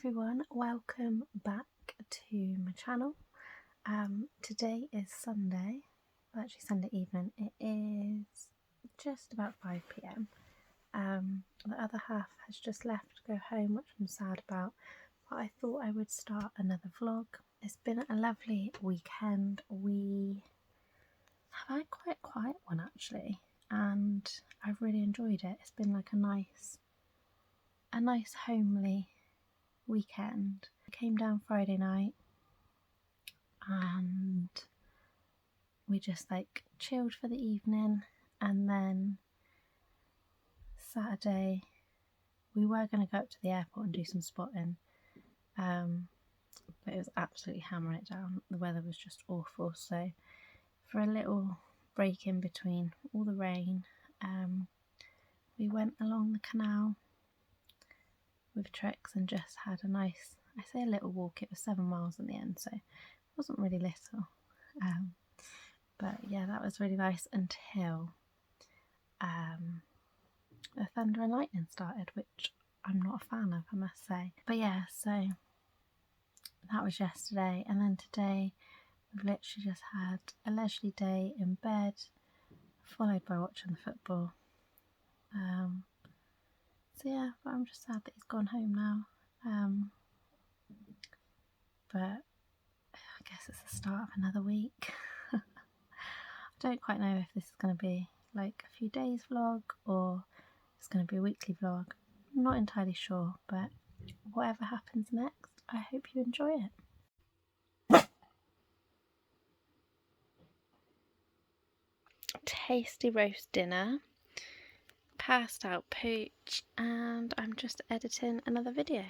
everyone, welcome back to my channel. Today is Sunday, well, actually Sunday evening. It is just about 5 p.m. The other half has just left to go home, which I'm sad about, but I thought I would start another vlog. It's been a lovely weekend. We have had quite a quiet one actually, and I've really enjoyed it. It's been like a nice homely weekend. I came down Friday night and we just like chilled for the evening, and then Saturday we were going to go up to the airport and do some spotting, but it was absolutely hammering it down. The weather was just awful, so for a little break in between all the rain, we went along the canal with Trix and just had a nice, I say a little walk, it was 7 miles in the end, so it wasn't really little, but yeah, that was really nice until the thunder and lightning started, which I'm not a fan of, I must say. But yeah, so that was yesterday, and then today we've literally just had a leisurely day in bed, followed by watching the football. So yeah, but I'm just sad that he's gone home now. But I guess it's the start of another week. I don't quite know if this is going to be like a few days vlog or it's going to be a weekly vlog. I'm not entirely sure, but whatever happens next, I hope you enjoy it. Tasty roast dinner, passed out pooch, and I'm just editing another video.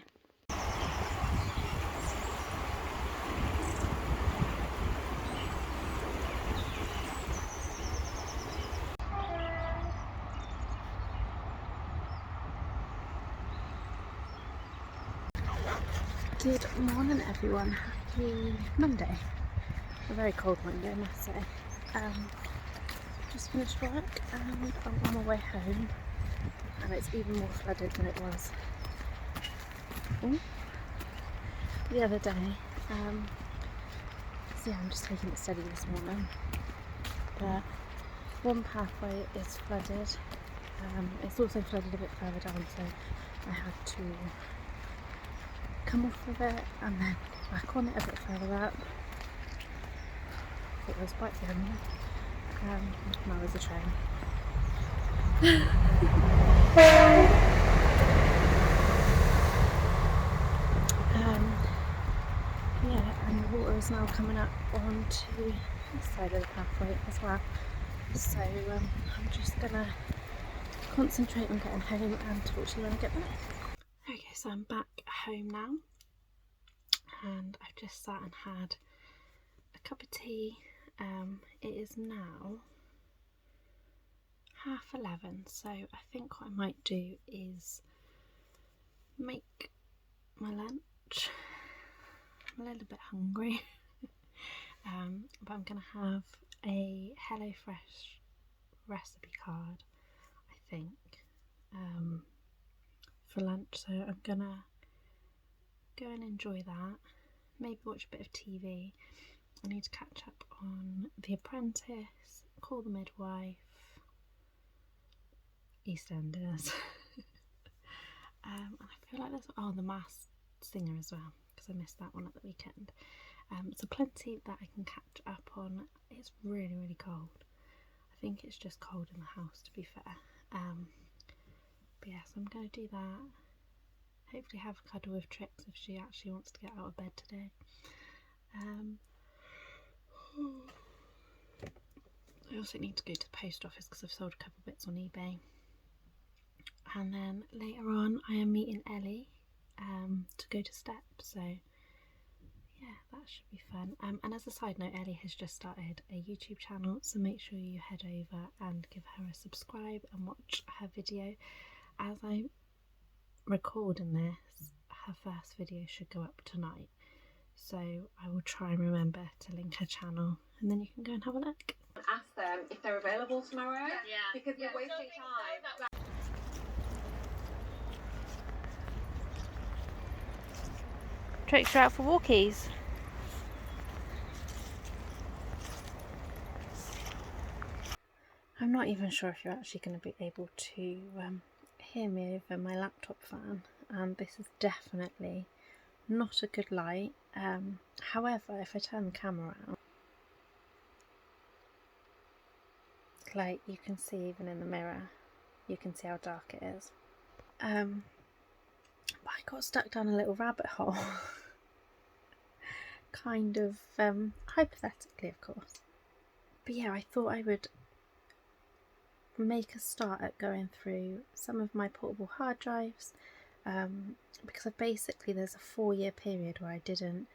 Good morning everyone, happy Monday. A very cold Monday, I must say. Just finished work and I'm on my way home, and it's even more flooded than it was the other day. So yeah, I'm just taking it steady this morning. But one pathway is flooded. It's also flooded a bit further down, so I had to come off of it and then back on it a bit further up. It was quite funny. Now there's a train. Yeah, and the water is now coming up onto this side of the pathway as well. So I'm just gonna concentrate on getting home and talk to you when I get back. Okay, so I'm back home now, and I've just sat and had a cup of tea. It is now 11:30, so I think what I might do is make my lunch. I'm a little bit hungry, but I'm going to have a HelloFresh recipe card, I think, for lunch, so I'm going to go and enjoy that, maybe watch a bit of TV. I need to catch up on The Apprentice, Call the Midwife, EastEnders, and I feel like there's, The Masked Singer as well, because I missed that one at the weekend. So plenty that I can catch up on. It's really, really cold. I think it's just cold in the house, to be fair. But yeah, so I'm going to do that. Hopefully have a cuddle with Trix if she actually wants to get out of bed today. I also need to go to the post office because I've sold a couple bits on eBay. And then later on I am meeting Ellie to go to Step, so yeah, that should be fun. And as a side note, Ellie has just started a YouTube channel, so make sure you head over and give her a subscribe and watch her video. As I'm recording this, her first video should go up tonight, so I will try and remember to link her channel, and then you can go and have a look. Ask them if they're available tomorrow, because we're wasting time. Tricks are out for walkies. I'm not even sure if you're actually going to be able to hear me over my laptop fan, and this is definitely not a good light. However, if I turn the camera around, like you can see even in the mirror, you can see how dark it is. But I got stuck down a little rabbit hole. Kind of hypothetically, of course. But yeah, I thought I would make a start at going through some of my portable hard drives, because there's a 4-year period where I didn't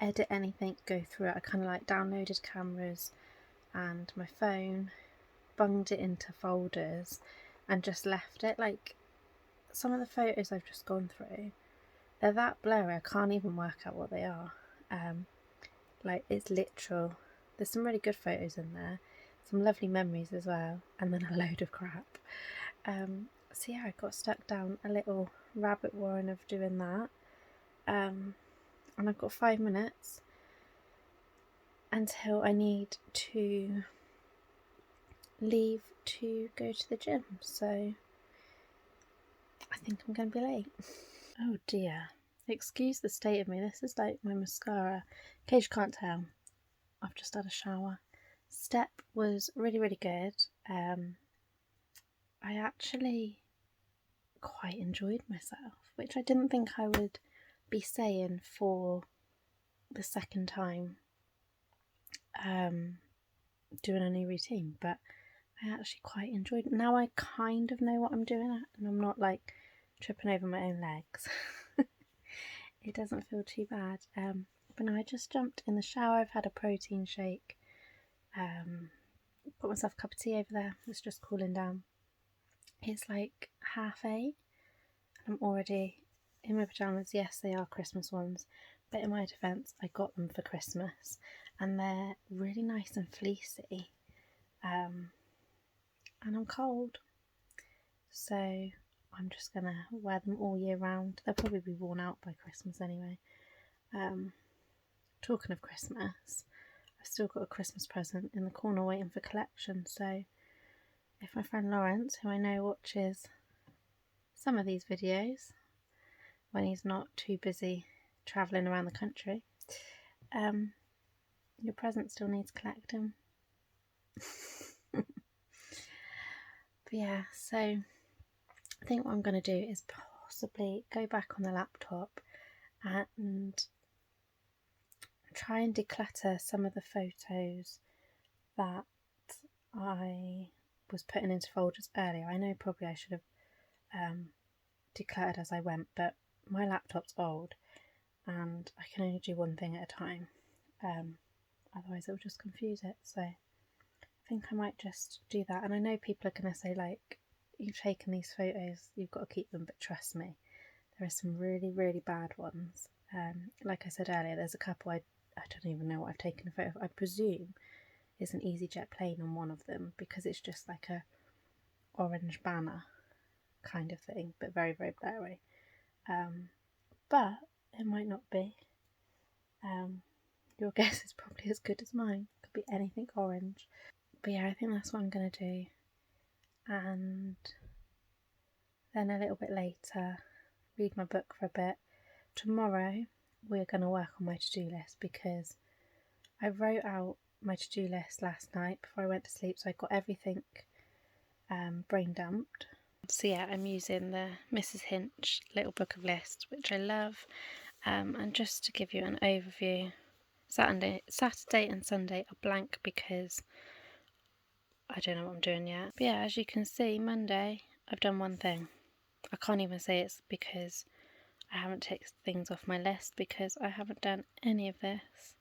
edit anything, go through it. I kind of like downloaded cameras and my phone, bunged it into folders and just left it. Like, some of the photos I've just gone through, they're that blurry I can't even work out what they are. Like, it's literal. There's some really good photos in there, some lovely memories as well, and then a load of crap. So yeah, I got stuck down a little rabbit warren of doing that. And I've got 5 minutes until I need to leave to go to the gym, so I think I'm going to be late. Oh dear. Excuse the state of me. This is like my mascara. In case you can't tell, I've just had a shower. Step was really, really good. I actually quite enjoyed myself, which I didn't think I would be saying for the second time doing a new routine, but I actually quite enjoyed it. Now I kind of know what I'm doing and I'm not like tripping over my own legs. It doesn't feel too bad. But no, I just jumped in the shower. I've had a protein shake. Got myself a cup of tea over there. It's just cooling down. It's like 8:30. I'm already in my pyjamas. Yes, they are Christmas ones, but in my defence, I got them for Christmas and they're really nice and fleecy. And I'm cold, so I'm just gonna wear them all year round. They'll probably be worn out by Christmas anyway. Talking of Christmas, I've still got a Christmas present in the corner waiting for collection, so if my friend Lawrence, who I know watches some of these videos when he's not too busy travelling around the country, your present still needs collecting. But yeah, so I think what I'm going to do is possibly go back on the laptop and try and declutter some of the photos that I was putting into folders earlier. I know probably I should have decluttered as I went, but my laptop's old and I can only do one thing at a time, otherwise it will just confuse it. So I think I might just do that. And I know people are going to say, like, you've taken these photos, you've got to keep them, but trust me, there are some really, really bad ones. Like I said earlier, there's a couple I don't even know what I've taken a photo of. I presume it's an EasyJet plane on one of them, because it's just like a orange banner kind of thing, but very, very blurry. But it might not be. Your guess is probably as good as mine. Could be anything orange. But yeah, I think that's what I'm going to do. And then a little bit later, read my book for a bit. Tomorrow, we're going to work on my to-do list, because I wrote out my to-do list last night before I went to sleep, so I got everything brain dumped. So yeah, I'm using the Mrs. Hinch little book of lists, which I love. And just to give you an overview, Saturday and Sunday are blank because I don't know what I'm doing yet. But yeah, as you can see, Monday I've done one thing. I can't even say it's because I haven't ticked things off my list, because I haven't done any of this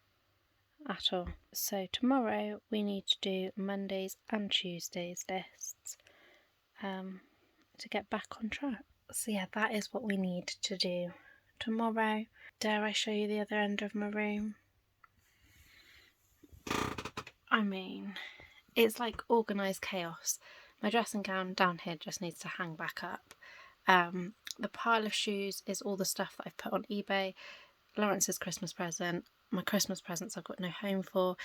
at all. So tomorrow we need to do Mondays and Tuesdays lists to get back on track. So yeah, that is what we need to do tomorrow. Dare I show you the other end of my room? I mean, it's like organised chaos. My dressing gown down here just needs to hang back up. The pile of shoes is all the stuff that I've put on eBay. Lawrence's Christmas present. My Christmas presents I've got no home for.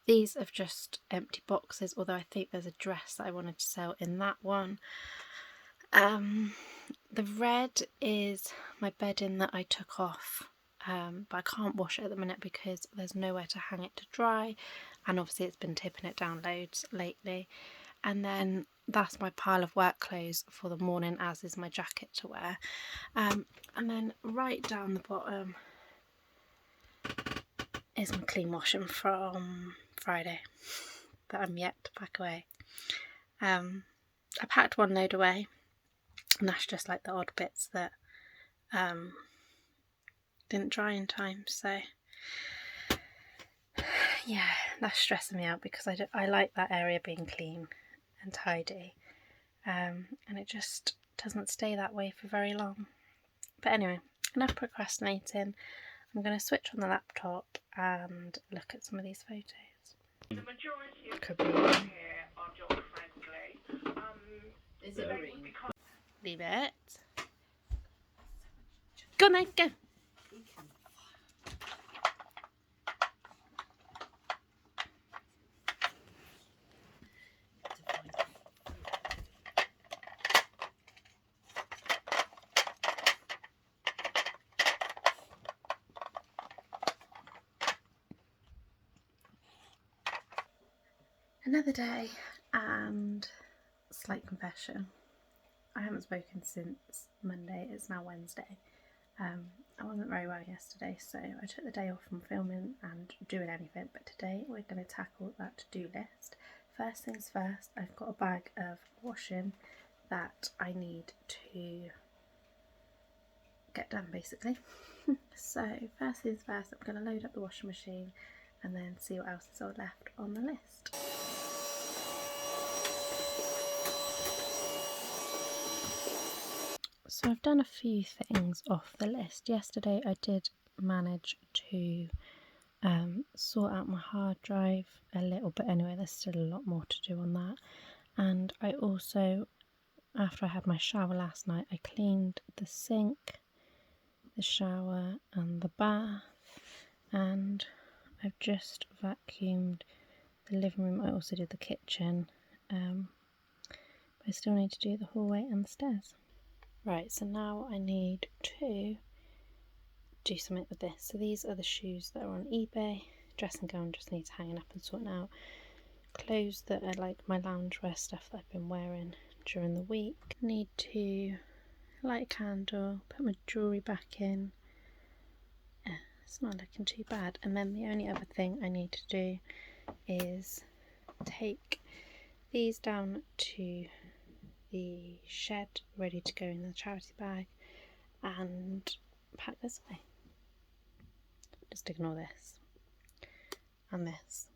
These are just empty boxes, although I think there's a dress that I wanted to sell in that one. The red is my bedding that I took off, but I can't wash it at the minute because there's nowhere to hang it to dry, and obviously it's been tipping it down loads lately. And then that's my pile of work clothes for the morning, as is my jacket to wear. And then right down the bottom is my clean washing from Friday that I'm yet to pack away. I packed one load away, and that's just like the odd bits that didn't dry in time, so yeah, that's stressing me out because I like that area being clean and tidy, and it just doesn't stay that way for very long. But anyway, enough procrastinating. I'm going to switch on the laptop and look at some of these photos. The majority of could be here are dog friendly. Is it a ring? Leave it. Go on then, go. Another day, and slight confession. I haven't spoken since Monday. It's now Wednesday. I wasn't very well yesterday, so I took the day off from filming and doing anything, but today we're going to tackle that to-do list. First things first, I've got a bag of washing that I need to get done, basically. So first things first, I'm going to load up the washing machine and then see what else is all left on the list. So I've done a few things off the list. Yesterday I did manage to sort out my hard drive a little bit anyway. There's still a lot more to do on that. And I also, after I had my shower last night, I cleaned the sink, the shower and the bath, and I've just vacuumed the living room. I also did the kitchen, but I still need to do the hallway and the stairs. Right, so now I need to do something with this. So these are the shoes that are on eBay. Dressing gown just needs hanging up and sorting out. Clothes that are like my loungewear stuff that I've been wearing during the week. Need to light a candle, put my jewellery back in. It's not looking too bad. And then the only other thing I need to do is take these down to the shed ready to go in the charity bag and pack this away. Just ignore this and this.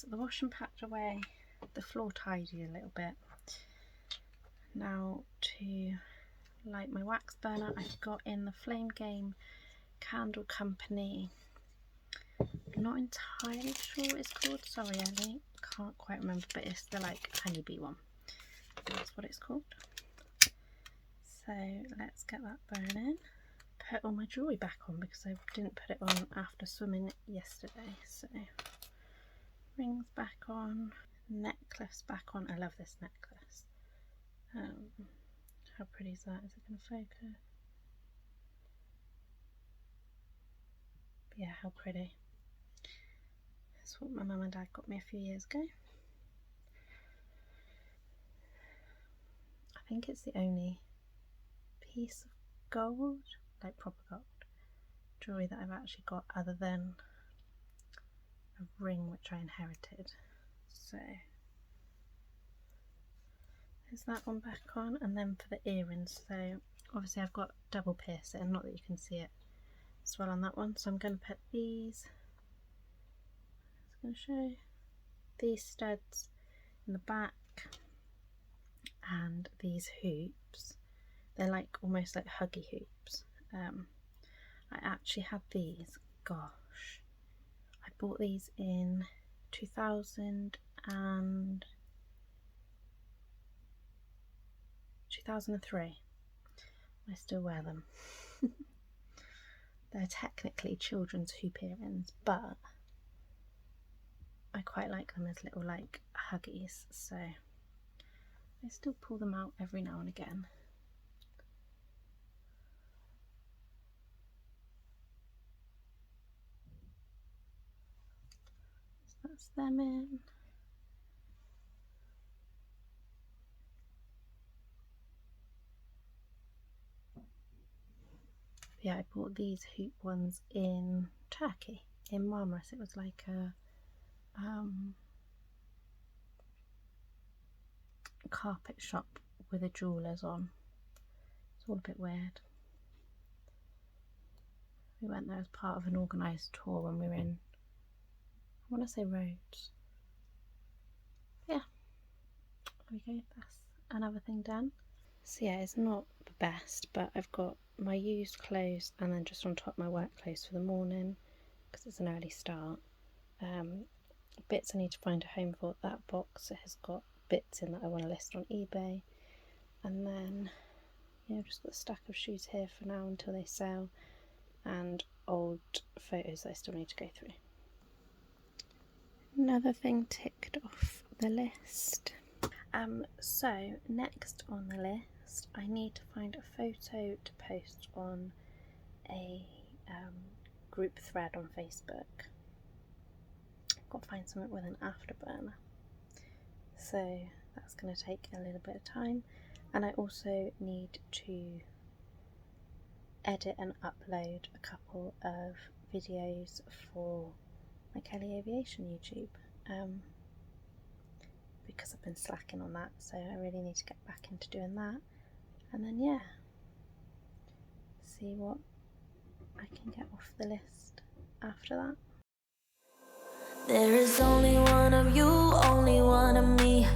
The washing packed away, the floor tidy a little bit. Now to light my wax burner, I've got in the Flame Game Candle Company not entirely sure what it's called. Sorry, Ellie, can't quite remember, but it's the like honeybee one. That's what it's called. So let's get that burning. Put all my jewellery back on because I didn't put it on after swimming yesterday. So rings back on, necklace back on. I love this necklace. How pretty is that? Is it going to focus? Yeah, how pretty. That's what my mum and dad got me a few years ago. I think it's the only piece of gold, like proper gold, jewellery that I've actually got other than a ring which I inherited. So there's that one back on, and then for the earrings, so obviously I've got double piercing, not that you can see it as well on that one, so I'm going to put these, I'm going to show these studs in the back and these hoops. They're like almost like huggy hoops. I actually had these, gosh, I bought these in 2003. I still wear them. They're technically children's hoop earrings, but I quite like them as little like huggies, so I still pull them out every now and again. So that's them in. Yeah, I bought these hoop ones in Turkey, in Marmaris. It was like a carpet shop with a jeweller's on. It's all a bit weird. We went there as part of an organised tour when we were in, I want to say Rhodes. Yeah, there we go, that's another thing done. So yeah, it's not the best, but I've got my used clothes and then just on top my work clothes for the morning because it's an early start. Bits I need to find a home for. That box, it has got bits in that I want to list on eBay, and then yeah, I've just got a stack of shoes here for now until they sell, and old photos that I still need to go through. Another thing ticked off the list. So next on the list, I need to find a photo to post on a group thread on Facebook. I've got to find something with an afterburner, so that's going to take a little bit of time, and I also need to edit and upload a couple of videos for my Kelly Aviation YouTube, because I've been slacking on that, so I really need to get back into doing that, and then yeah, see what I can get off the list after that. There is only one of you, only one of me.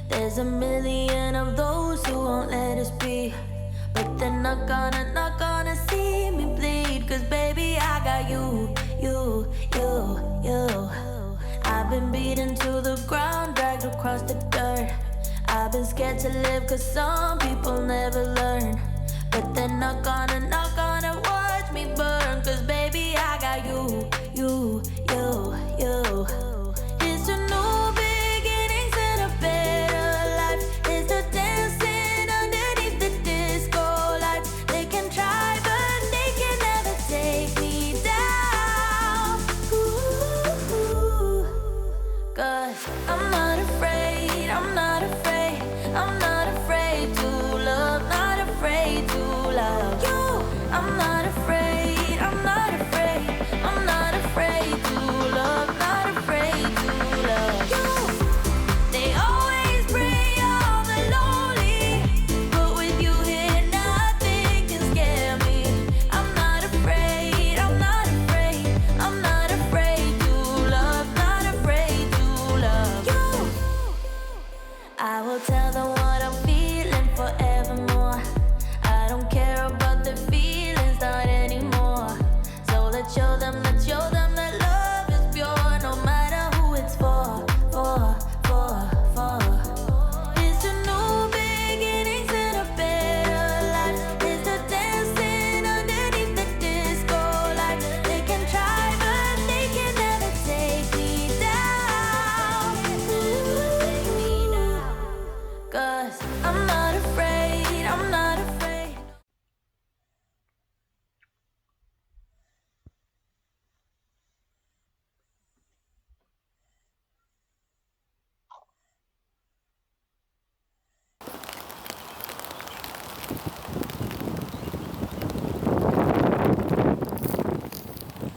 There's a million of those who won't let us be, but they're not gonna see me bleed, 'cause baby I got you. I've been beaten to the ground, dragged across the dirt. I've been scared to live 'cause some people never learn, but they're not gonna watch me burn, 'cause baby I got you. It's a new beginnings and a better life. It's the dancing underneath the disco lights. They can try but they can never take me down. Ooh, 'cause I'm not afraid, I'm not afraid, I'm not afraid to love, not afraid to love you. I'm not afraid,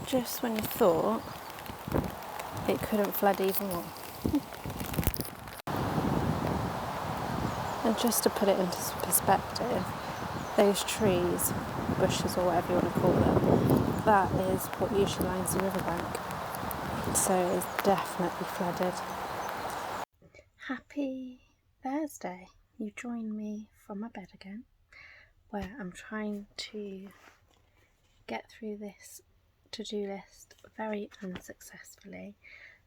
Just when you thought it couldn't flood even more. And just to put it into perspective, those trees, bushes or whatever you want to call them, that is what usually lines the riverbank. So it's definitely flooded. Happy Thursday. You join me from my bed again, where I'm trying to get through this to-do list very unsuccessfully.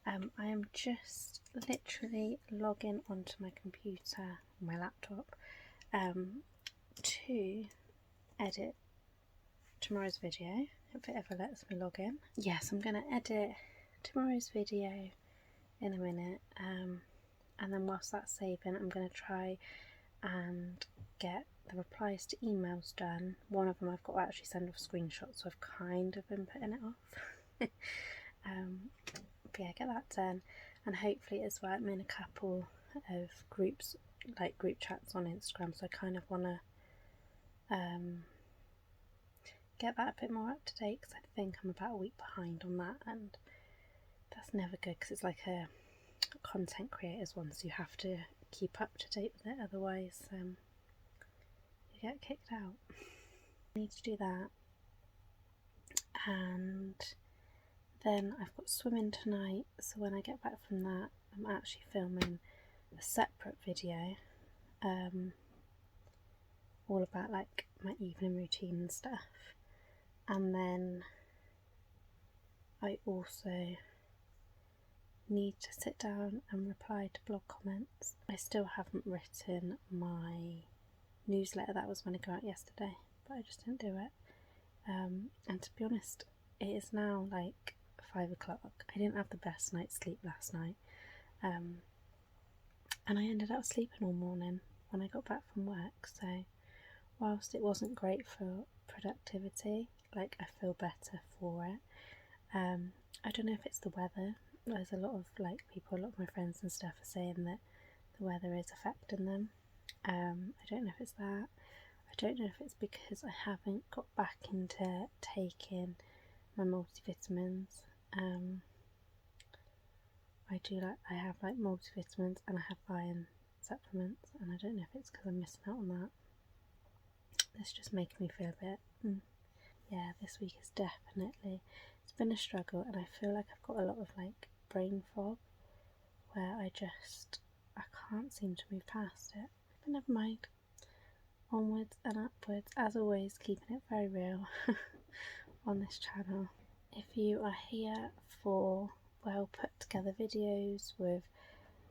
I am just literally logging onto my computer, my laptop, to edit tomorrow's video, if it ever lets me log in. Yes, I'm going to edit tomorrow's video in a minute, and then whilst that's saving, I'm going to try and get the replies to emails done. One of them I've got to actually send off screenshots, so I've kind of been putting it off. But yeah, get that done, and hopefully as well I'm in a couple of groups, like group chats on Instagram, so I kind of want to get that a bit more up to date, because I think I'm about a week behind on that, and that's never good because it's like a content creators one, so you have to keep up to date with it, otherwise you get kicked out. I need to do that, and then I've got swimming tonight, so when I get back from that I'm actually filming a separate video all about like my evening routine and stuff. And then I also need to sit down and reply to blog comments. I still haven't written my newsletter that was going to go out yesterday, but I just didn't do it. And to be honest, it is now like 5 o'clock. I didn't have the best night's sleep last night, and I ended up sleeping all morning when I got back from work. So whilst it wasn't great for productivity, like I feel better for it. I don't know if it's the weather. There's a lot of like people, a lot of my friends and stuff are saying that the weather is affecting them. I don't know if it's that. I don't know if it's because I haven't got back into taking my multivitamins. I have like multivitamins and I have iron supplements, and I don't know if it's because I'm missing out on that. It's just making me feel a bit yeah, this week is definitely, it's been a struggle, and I feel like I've got a lot of like brain fog where I can't seem to move past it. But never mind, onwards and upwards, as always, keeping it very real on this channel. If you are here for well put together videos with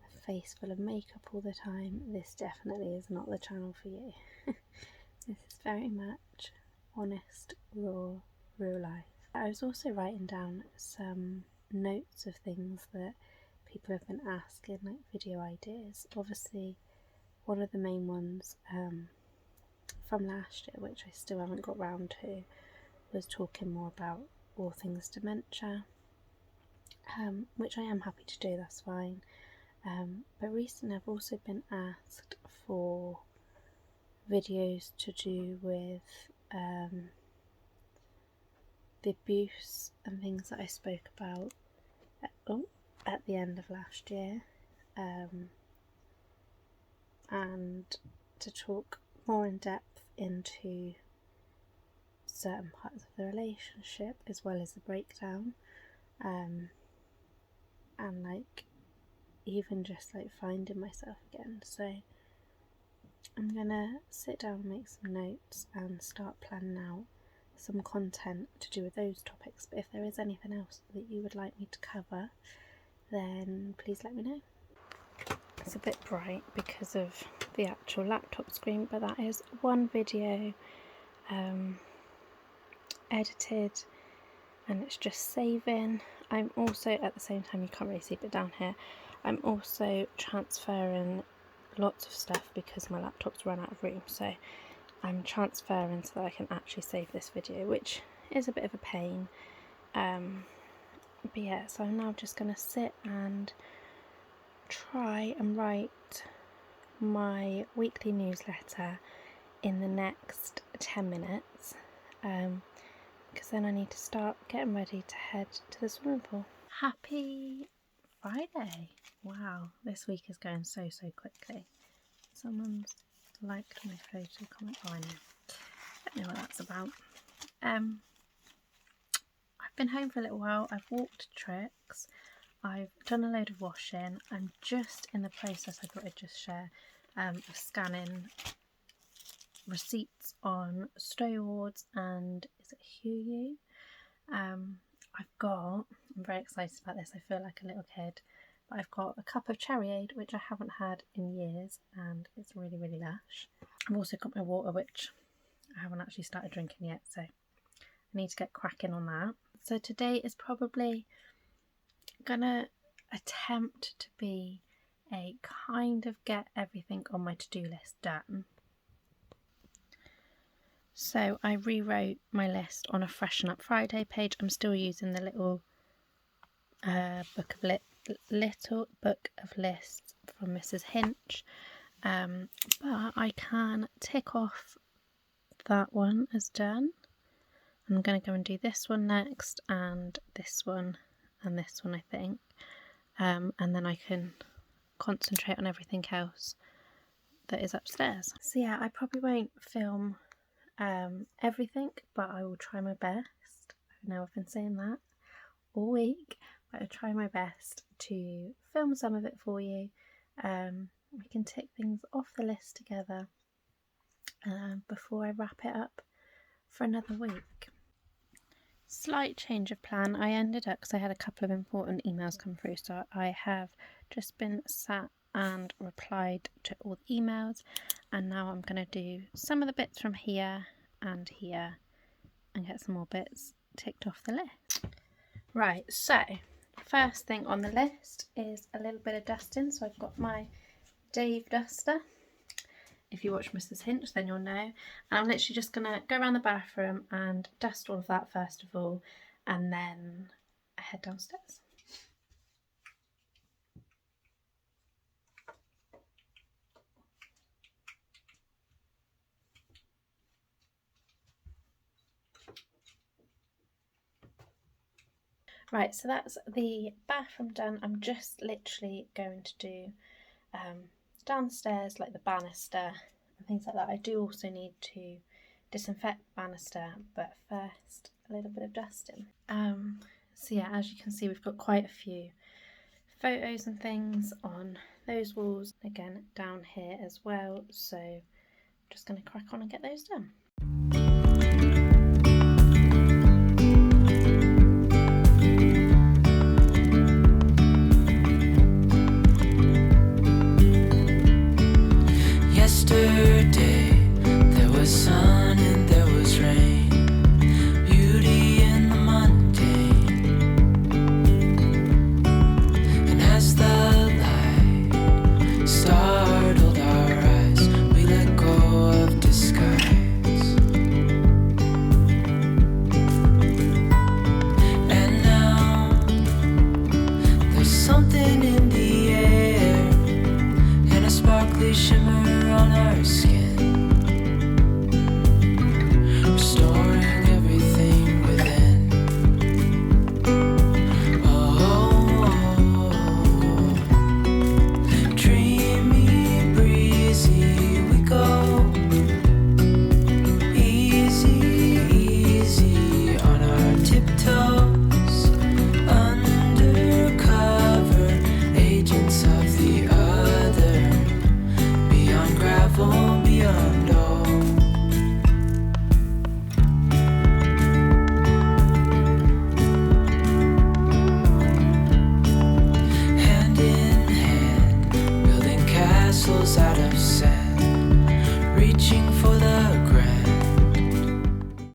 a face full of makeup all the time, this definitely is not the channel for you. This is very much honest, raw, real life. I was also writing down some notes of things that people have been asking, like video ideas. Obviously, one of the main ones from last year, which I still haven't got round to, was talking more about all things dementia, which I am happy to do, that's fine. But recently I've also been asked for videos to do with the abuse and things that I spoke about at the end of last year, and to talk more in depth into certain parts of the relationship as well as the breakdown, and like even just like finding myself again. So I'm gonna sit down and make some notes and start planning out some content to do with those topics. But if there is anything else that you would like me to cover, then please let me know. It's a bit bright because of the actual laptop screen, but that is one video edited and it's just saving. I'm also, at the same time, you can't really see it down here, I'm also transferring lots of stuff because my laptop's run out of room, so I'm transferring so that I can actually save this video, which is a bit of a pain. But yeah, so I'm now just going to sit and try and write my weekly newsletter in the next 10 minutes, because then I need to start getting ready to head to the swimming pool. Happy Friday! Wow, this week is going so quickly. Someone's liked my photo comment. Oh, I know. Don't know what that's about. I've been home for a little while. I've walked tricks. I've done a load of washing. I'm just in the process, I thought I'd just share, of scanning receipts on Stow Awards and is it Huyu? I'm very excited about this. I feel like a little kid. But I've got a cup of Cherryade, which I haven't had in years, and it's really lush. I've also got my water, which I haven't actually started drinking yet, so I need to get cracking on that. So today is probably gonna attempt to be a kind of get everything on my to-do list done. So I rewrote my list on a Freshen Up Friday page. I'm still using the little little book of lists from Mrs. Hinch, but I can tick off that one as done. I'm going to go and do this one next, and this one, and this one, I think, and then I can concentrate on everything else that is upstairs. So yeah, I probably won't film everything, but I will try my best. I know I've been saying that all week, but I'll try my best to film some of it for you. We can tick things off the list together before I wrap it up for another week. Slight change of plan. I ended up, because I had a couple of important emails come through, so I have just been sat and replied to all the emails, and now I'm going to do some of the bits from here and here and get some more bits ticked off the list. Right, so first thing on the list is a little bit of dusting. So I've got my Dave duster. If you watch Mrs. Hinch, then you'll know. And I'm literally just going to go around the bathroom and dust all of that first of all, and then I head downstairs. Right, so that's the bathroom done. I'm just literally going to do downstairs, like the banister and things like that. I do also need to disinfect the banister, but first a little bit of dusting. So yeah, as you can see, we've got quite a few photos and things on those walls, again down here as well, so I'm just going to crack on and get those done. Out of sand.